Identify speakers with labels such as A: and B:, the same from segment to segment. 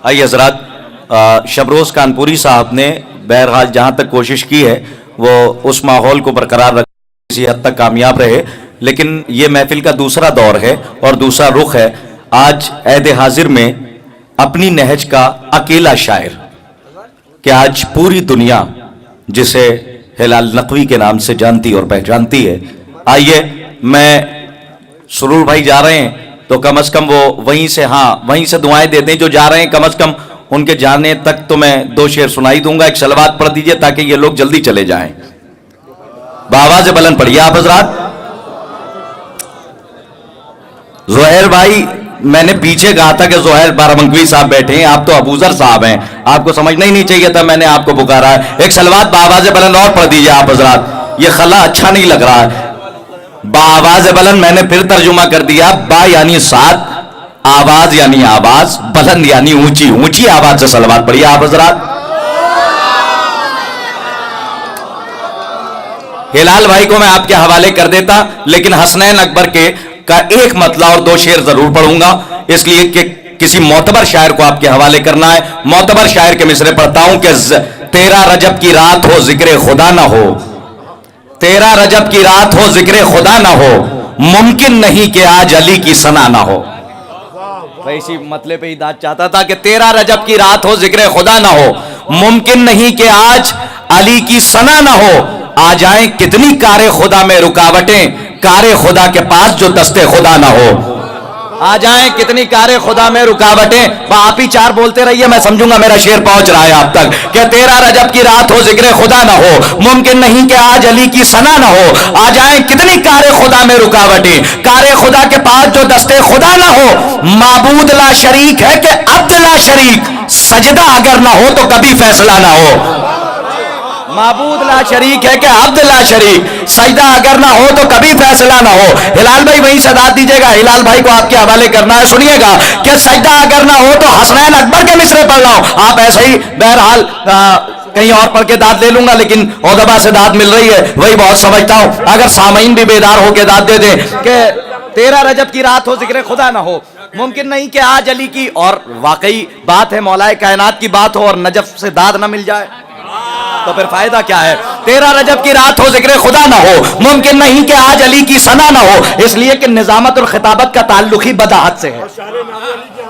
A: آئیے حضرات، شبروز کانپوری صاحب نے بہرحال جہاں تک کوشش کی ہے وہ اس ماحول کو برقرار رکھ کسی حد تک کامیاب رہے، لیکن یہ محفل کا دوسرا دور ہے اور دوسرا رخ ہے۔ آج عہد حاضر میں اپنی نہج کا اکیلا شاعر کہ آج پوری دنیا جسے ہلال نقوی کے نام سے جانتی اور پہچانتی ہے، آئیے میں سرور بھائی جا رہے ہیں تو کم از کم وہ وہیں سے دعائیں دیتے ہیں، جو جا رہے ہیں کم از کم ان کے جانے تک تو میں 2 شعر سنائی دوں گا، ایک صلوات پڑھ دیجئے تاکہ یہ لوگ جلدی چلے جائیں۔ بآواز بلند پڑھیے آپ حضرات۔ زہیر بھائی، میں نے پیچھے کہا تھا کہ زہیر بارہمنگوی صاحب بیٹھے ہیں، آپ تو ابوذر صاحب ہیں، آپ کو سمجھنا ہی نہیں چاہیے تھا، میں نے آپ کو پکارا ہے۔ ایک صلوات بآواز بلند اور پڑھ دیجئے آپ حضرات، یہ خلا اچھا نہیں لگ رہا ہے۔ بآواز بلند میں نے پھر ترجمہ کر دیا، با یعنی ساتھ، آواز یعنی آواز، بلند یعنی اونچی، اونچی آواز سے صلوات پڑھیے آپ حضرات۔ ہلال بھائی کو میں آپ کے حوالے کر دیتا، لیکن حسنین اکبر کا ایک مطلع اور 2 شعر ضرور پڑھوں گا، اس لیے کہ کسی معتبر شاعر کو آپ کے حوالے کرنا ہے۔ معتبر شاعر کے مصرے پڑھتا ہوں کہ 13 رجب کی رات ہو ذکر خدا نہ ہو، 13 رجب کی رات ہو ذکر خدا نہ ہو، ممکن نہیں کہ آج علی کی ثنا نہ ہو۔ اسی مطلب پہ ہی داد چاہتا تھا کہ 13 رجب کی رات ہو ذکر خدا نہ ہو، ممکن نہیں کہ آج علی کی ثنا نہ ہو، آ جائیں کتنی کار خدا میں رکاوٹیں، کار خدا کے پاس جو دست خدا نہ ہو۔ آ جائیں کتنی کار خدا میں رکاوٹیں، آپ ہی 4 بولتے رہیے، میں سمجھوں گا میرا شعر پہنچ رہا ہے آپ تک کہ 13 رجب کی رات ہو ذکر خدا نہ ہو، ممکن نہیں کہ آج علی کی ثنا نہ ہو، آ جائیں کتنی کار خدا میں رکاوٹیں، کار خدا کے پاس جو دست خدا نہ ہو۔ معبود لا شریک ہے کہ عبد لا شریک، سجدہ اگر نہ ہو تو کبھی فیصلہ نہ ہو۔ معبود لا شریک ہے کہ عبد لا شریک، سجدہ اگر نہ ہو تو کبھی فیصلہ نہ ہو۔ ہلال بھائی وہیں سے داد دیجئے گا، ہلال بھائی کو آپ کے حوالے کرنا ہے، سنیے گا کہ سجدہ اگر نہ ہو تو حسنین اکبر کے مصرے پڑھ رہا ہوں، آپ ایسے ہی بہرحال کہیں اور پڑھ کے داد لے لوں گا، لیکن ادبا سے داد مل رہی ہے وہی بہت سمجھتا ہوں۔ اگر سامعین بھی بیدار ہو کے داد دے دیں کہ 13 رجب کی رات ہو ذکر خدا نہ ہو، ممکن نہیں کہ آج علی کی، اور واقعی بات ہے، مولا کائنات کی بات ہو اور نجف سے داد نہ مل جائے تو پھر فائدہ کیا ہے۔ 13 رجب کی رات ہو ذکر خدا نہ ہو، ممکن نہیں کہ آج علی کی ثنا نہ ہو، اس لیے کہ نظامت اور خطابت کا تعلق ہی بداحت سے ہے،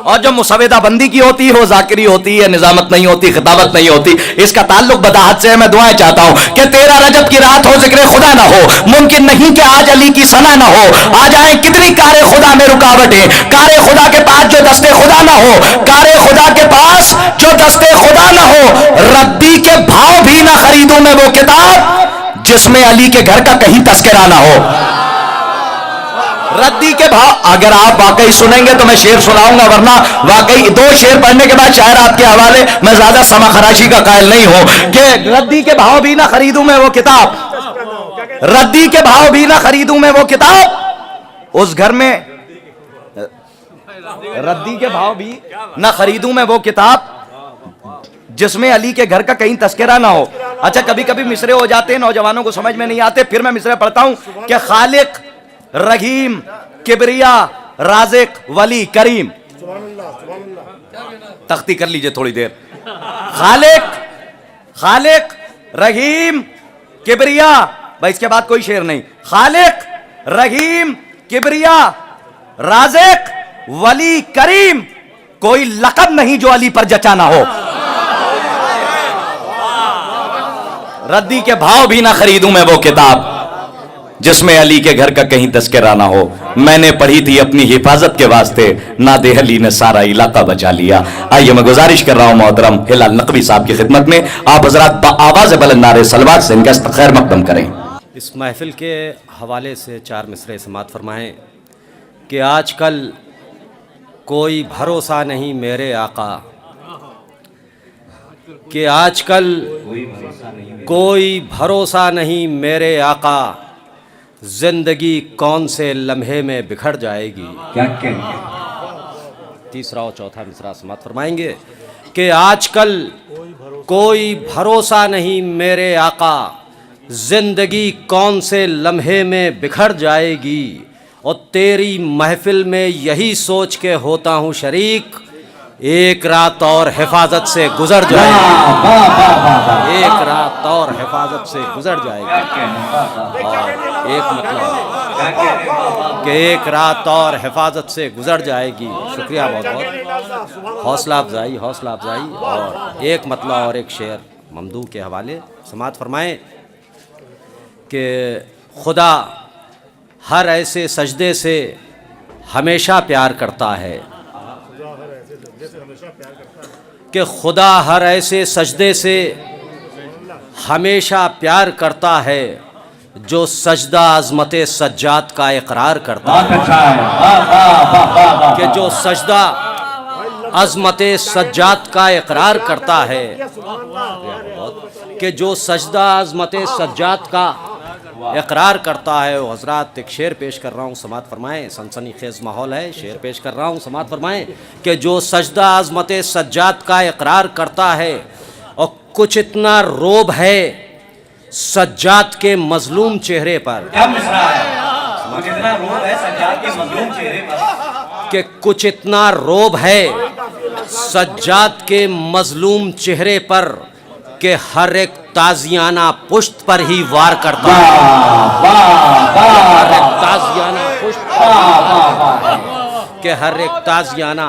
A: اور جو مسودہ بندی کی ہوتی ہے وہ ذاکری ہوتی ہے، نظامت نہیں ہوتی، خطابت نہیں ہوتی، اس کا تعلق بداحت سے ہے۔ میں دعائیں چاہتا ہوں کہ 13 رجب کی رات ہو ذکر خدا نہ ہو، ممکن نہیں کہ آج علی کی ثنا نہ ہو، آ جائیں کتنی کار خدا میں رکاوٹیں، کار خدا کے پاس جو دست خدا نہ ہو، کار خدا کے پاس جو دست خدا نہ ہو، ردی کے بھاؤ بھی نہ خریدوں میں وہ کتاب جس میں علی کے گھر کا کہیں تذکرہ نہ ہو۔ ردی کے بھاؤ، اگر آپ واقعی سنیں گے تو میں شعر سناؤں گا، ورنہ واقعی 2 شعر پڑھنے کے بعد شاعر آپ کے حوالے میں زیادہ سما خراشی کا قائل نہیں ہوں کہ ردی کے بھاؤ بھی نہ خریدوں میں وہ کتاب، ردی کے بھاؤ بھی نہ خریدوں میں وہ کتاب، اس گھر میں ردی کے بھاؤ بھی نہ خریدوں میں وہ کتاب جس میں علی کے گھر کا کہیں تذکرہ نہ ہو۔ اچھا، کبھی کبھی مصرے ہو جاتے ہیں، نوجوانوں کو سمجھ میں نہیں آتے، پھر میں مصرے پڑھتا ہوں کہ خالق، رحیم، کبریا، رازق، ولی، کریم، تختی کر لیجئے تھوڑی دیر، خالق، رحیم، کبریا، بھائی اس کے بعد کوئی شعر نہیں، خالق، رحیم، کبریا، رازق، ولی، کریم، کوئی لقب نہیں جو علی پر جچا نہ ہو۔ ردی کے بھاؤ بھی نہ خریدوں میں وہ کتاب جس میں علی کے گھر کا کہیں تذکرہ نہ ہو، میں نے پڑھی تھی اپنی حفاظت کے واسطے، ناد علی نے سارا علاقہ بچا لیا۔ آئیے میں گزارش کر رہا ہوں محترم ہلال نقوی صاحب کی خدمت میں، آپ حضرات بآواز بلند نعرہ صلوات سے ان کا خیر مقدم کریں۔
B: اس محفل کے حوالے سے 4 مصرے سماعت فرمائیں کہ آج کل کوئی بھروسہ نہیں میرے آقا، کہ آج کل کوئی بھروسہ نہیں میرے آقا، زندگی کون سے لمحے میں بکھر جائے گی۔ تیسرا اور چوتھا مصرع سماعت فرمائیں گے کہ آج کل کوئی بھروسہ نہیں میرے آقا، زندگی کون سے لمحے میں بکھر جائے گی، اور تیری محفل میں یہی سوچ کے ہوتا ہوں شریک ایک رات اور حفاظت سے گزر جائے گی، ایک رات اور حفاظت سے گزر جائے گی، اور ایک مطلب کہ ایک رات اور حفاظت سے گزر جائے گی۔ شکریہ بہت بہت، حوصلہ افزائی حوصلہ افزائی۔ اور ایک مطلب اور ایک شعر ممدوح کے حوالے سماعت فرمائیں کہ خدا ہر ایسے سجدے سے ہمیشہ پیار کرتا ہے، کہ خدا ہر ایسے سجدے سے ہمیشہ پیار کرتا ہے جو سجدہ عظمت سجاد کا اقرار کرتا ہے، کہ جو سجدہ عظمت سجاد کا اقرار کرتا ہے، کہ جو سجدہ عظمت سجاد کا اقرار کرتا ہے۔ حضرات ایک شعر پیش کر رہا ہوں، سماعت فرمائیں، سنسنی خیز ماحول ہے، شعر پیش کر رہا ہوں، سماعت فرمائیں کہ جو سجدہ عظمت سجاد کا اقرار کرتا ہے، اور کچھ اتنا روب ہے سجاد کے مظلوم چہرے پر، کہ کچھ اتنا روب ہے سجاد کے مظلوم چہرے پر کہ ہر ایک تازیانہ پشت پر ہی وار کرتا ہے، ہر ایک تازیانہ پشت پر ہی وار کرتا ہے، کہ ہر ایک تازیانہ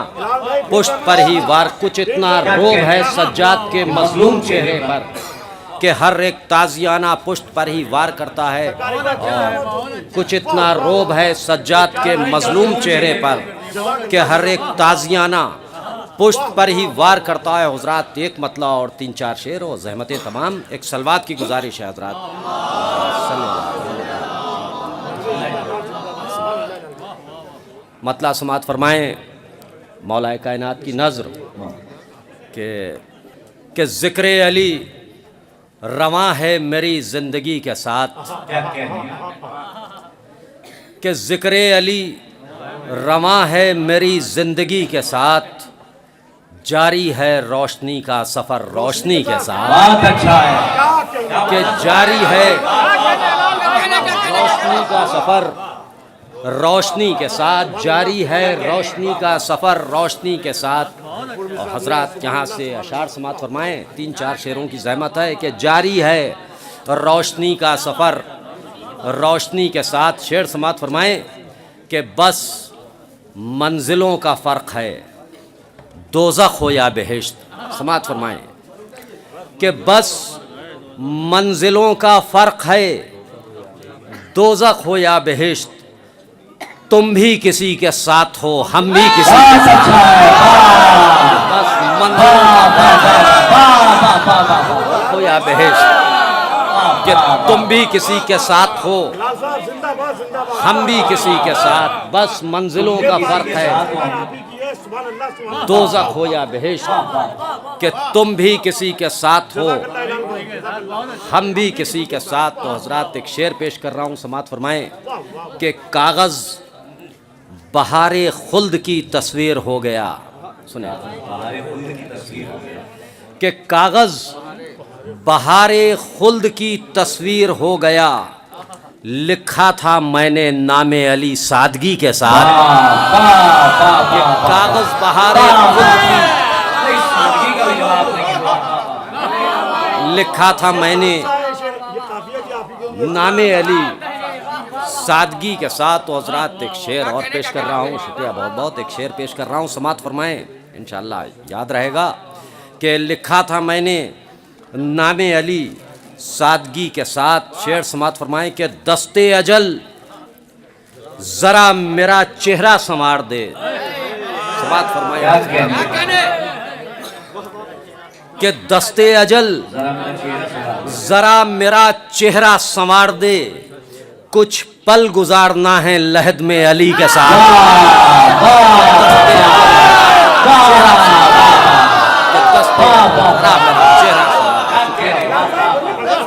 B: پشت پر ہی وار۔ کچھ اتنا روب ہے سجاد کے مظلوم چہرے پر کہ ہر ایک تازیانہ پشت پر ہی وار کرتا ہے، اور کچھ اتنا روب ہے سجاد کے مظلوم چہرے پر کہ ہر ایک تازیانہ پشت پر ہی وار کرتا ہے۔ حضرات ایک مطلع اور 3-4 شعر اور زحمتیں تمام، ایک سلوات کی گزارش ہے حضرات۔ مطلع سماعت فرمائیں، مولا کائنات کی نظر کہ ذکر علی رواں ہے میری زندگی کے ساتھ، کہ ذکر علی رواں ہے میری زندگی کے ساتھ، جاری ہے روشنی کا سفر روشنی کے ساتھ، کہ جاری ہے روشنی کا سفر روشنی کے ساتھ، جاری ہے روشنی کا سفر روشنی کے ساتھ۔ اور حضرات یہاں سے اشعار سماعت فرمائیں، 3-4 شعروں کی زحمت ہے کہ جاری ہے روشنی کا سفر روشنی کے ساتھ۔ شعر سماعت فرمائیں کہ بس منزلوں کا فرق ہے دوزخ ہو یا بہشت، سماعت فرمائیں کہ بس منزلوں کا فرق ہے دوزخ ہو یا بہشت، تم بھی کسی کے ساتھ ہو ہم بھی کسی کے ساتھ، بس منزلوں کا فرق ہو یا بہشت، کہ تم بھی کسی کے ساتھ ہو ہم بھی کسی کے ساتھ، بس منزلوں کا فرق ہے دوزخ ہو یا بہشت، کہ تم بھی کسی کے ساتھ ہو ہم بھی کسی کے ساتھ۔ تو حضرات ایک شعر پیش کر رہا ہوں، سماعت فرمائیں کہ کاغذ بہار خلد کی تصویر ہو گیا، سنیں کہ کاغذ بہار خلد کی تصویر ہو گیا، لکھا تھا میں نے نام علی سادگی کے ساتھ، کہ کاغذ بہار خلد کی لکھا تھا میں نے نام علی سادگی کے ساتھ۔ تو حضرات ایک شعر اور پیش کر رہا ہوں، شکریہ بہت بہت، ایک شعر پیش کر رہا ہوں، سماعت فرمائیں، انشاءاللہ یاد رہے گا کہ لکھا تھا میں نے نام علی سادگی کے ساتھ۔ شعر سماعت فرمائیں کہ دستے اجل ذرا میرا چہرہ سنوار دے، سماعت فرمائیں کہ دستے اجل ذرا میرا چہرہ سنوار دے، کچھ پل گزارنا ہے لحد میں علی کے ساتھ، چہرہ